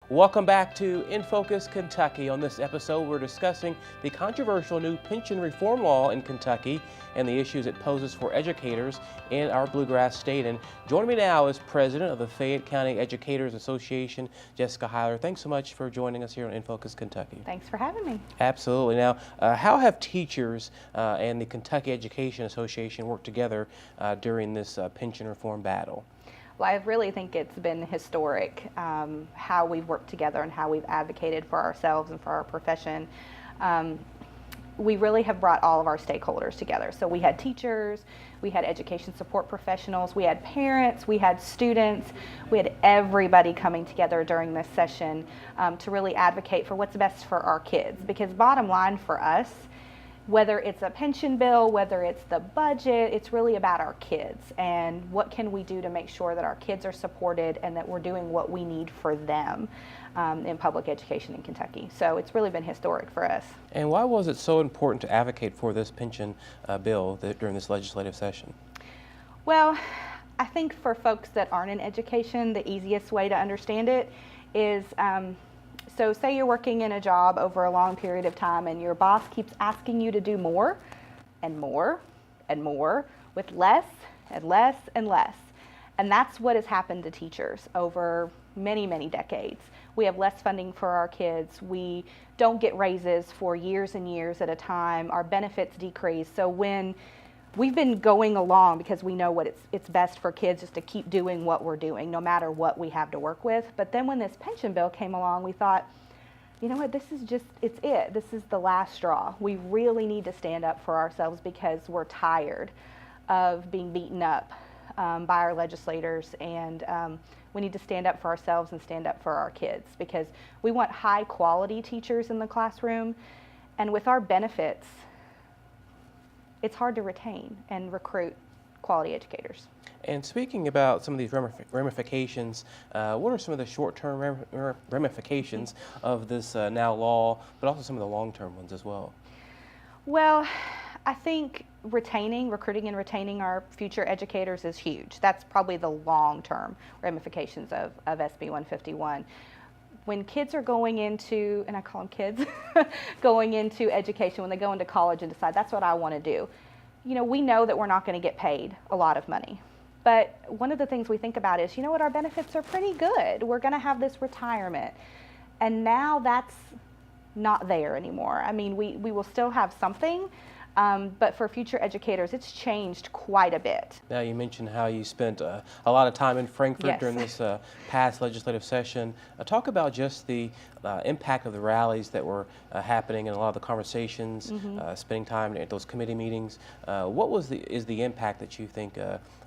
Welcome back to In Focus Kentucky. On this episode, we're discussing the controversial new pension reform law in Kentucky and the issues it poses for educators in our Bluegrass state. And joining me now is President of the Fayette County Educators Association, Jessica Hyler. Thanks so much for joining us here on In Focus Kentucky. Thanks for having me. Absolutely. Now, how have teachers and the Kentucky Education Association worked together during this pension reform battle? Well, I really think it's been historic how we've worked together and how we've advocated for ourselves and for our profession. We really have brought all of our stakeholders together. So we had teachers, we had education support professionals, we had parents, we had students, we had everybody coming together during this session to really advocate for what's best for our kids. Because bottom line for us, whether it's a pension bill, whether it's the budget, it's really about our kids and what can we do to make sure that our kids are supported and that we're doing what we need for them in public education in Kentucky. So it's really been historic for us. And why was it so important to advocate for this pension bill during this legislative session? Well, I think for folks that aren't in education, the easiest way to understand it is so say you're working in a job over a long period of time and your boss keeps asking you to do more and more and more with less and less and less. And that's what has happened to teachers over many, many decades. We have less funding for our kids. We don't get raises for years and years at a time. Our benefits decrease. So when we've been going along because we know what it's best for kids just to keep doing what we're doing, no matter what we have to work with. But then when this pension bill came along, we thought, you know what, this is just, it's it. This is the last straw. We really need to stand up for ourselves because we're tired of being beaten up by our legislators, and we need to stand up for ourselves and stand up for our kids because we want high quality teachers in the classroom, and with our benefits, it's hard to retain and recruit quality educators. And speaking about some of these ramifications, what are some of the short-term ramifications of this now law, but also some of the long-term ones as well? Well, I think recruiting and retaining our future educators is huge. That's probably the long-term ramifications of SB 151. When kids are going into, and I call them kids, going into education, when they go into college and decide that's what I want to do, you know, we know that we're not going to get paid a lot of money. But one of the things we think about is, you know what, our benefits are pretty good. We're going to have this retirement. And now that's not there anymore. I mean, we will still have something, but for future educators, it's changed quite a bit. Now, you mentioned how you spent a lot of time in Frankfort Yes. during this past legislative session. Talk about just the impact of the rallies that were happening and a lot of the conversations, spending time at those committee meetings. What is the impact that you think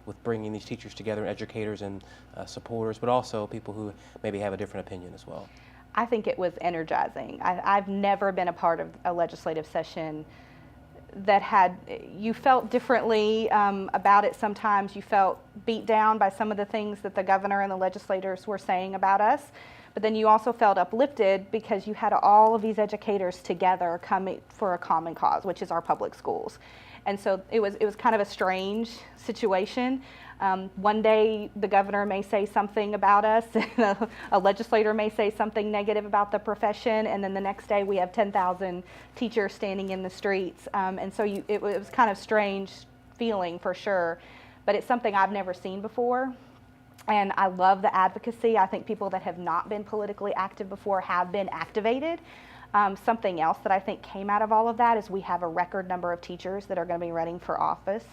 with bringing these teachers together, and educators and supporters, but also people who maybe have a different opinion as well? I think it was energizing. I've never been a part of a legislative session that you felt differently about it sometimes. You felt beat down by some of the things that the governor and the legislators were saying about us. But then you also felt uplifted because you had all of these educators together coming for a common cause, which is our public schools. And so it was kind of a strange situation. One day the governor may say something about us, a legislator may say something negative about the profession, and then the next day we have 10,000 teachers standing in the streets. And so it was kind of strange feeling for sure, but it's something I've never seen before. And I love the advocacy. I think people that have not been politically active before have been activated. Something else that I think came out of all of that is we have a record number of teachers that are going to be running for office.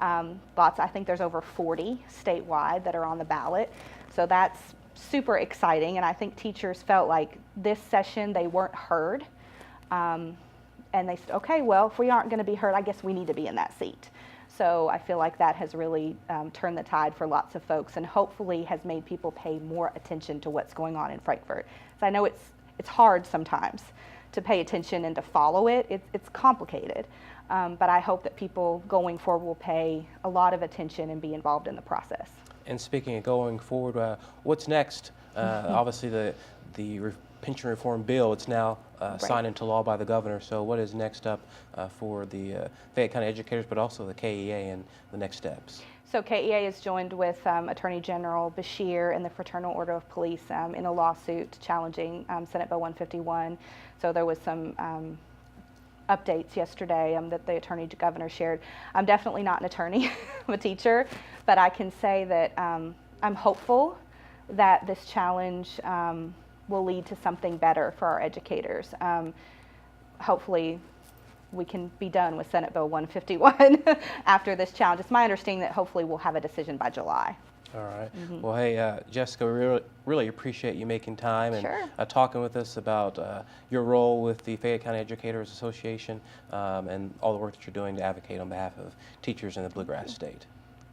I think there's over 40 statewide that are on the ballot. So that's super exciting. And I think teachers felt like this session they weren't heard. And they said, okay, well, if we aren't going to be heard, I guess we need to be in that seat. So I feel like that has really turned the tide for lots of folks and hopefully has made people pay more attention to what's going on in Frankfort. So I know it's hard sometimes to pay attention and to follow it. It's complicated. But I hope that people going forward will pay a lot of attention and be involved in the process. And speaking of going forward, what's next? Obviously, the pension reform bill, it's now signed into law by the governor. So what is next up for the Fayette County educators, but also the KEA and the next steps? So KEA is joined with Attorney General Beshear and the Fraternal Order of Police in a lawsuit challenging Senate Bill 151. So there was some updates yesterday that the Attorney Governor shared. I'm definitely not an attorney, I'm a teacher, but I can say that I'm hopeful that this challenge will lead to something better for our educators. Hopefully we can be done with Senate Bill 151 after this challenge. It's my understanding that hopefully we'll have a decision by July. All right. Well, hey, Jessica, we really appreciate you making time and Sure. talking with us about your role with the Fayette County Educators Association and all the work that you're doing to advocate on behalf of teachers in the Bluegrass State.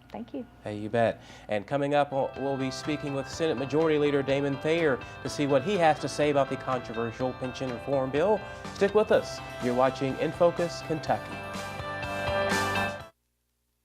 Thank you. Hey, you bet. And coming up, we'll be speaking with Senate Majority Leader Damon Thayer to see what he has to say about the controversial pension reform bill. Stick with us. You're watching In Focus, Kentucky.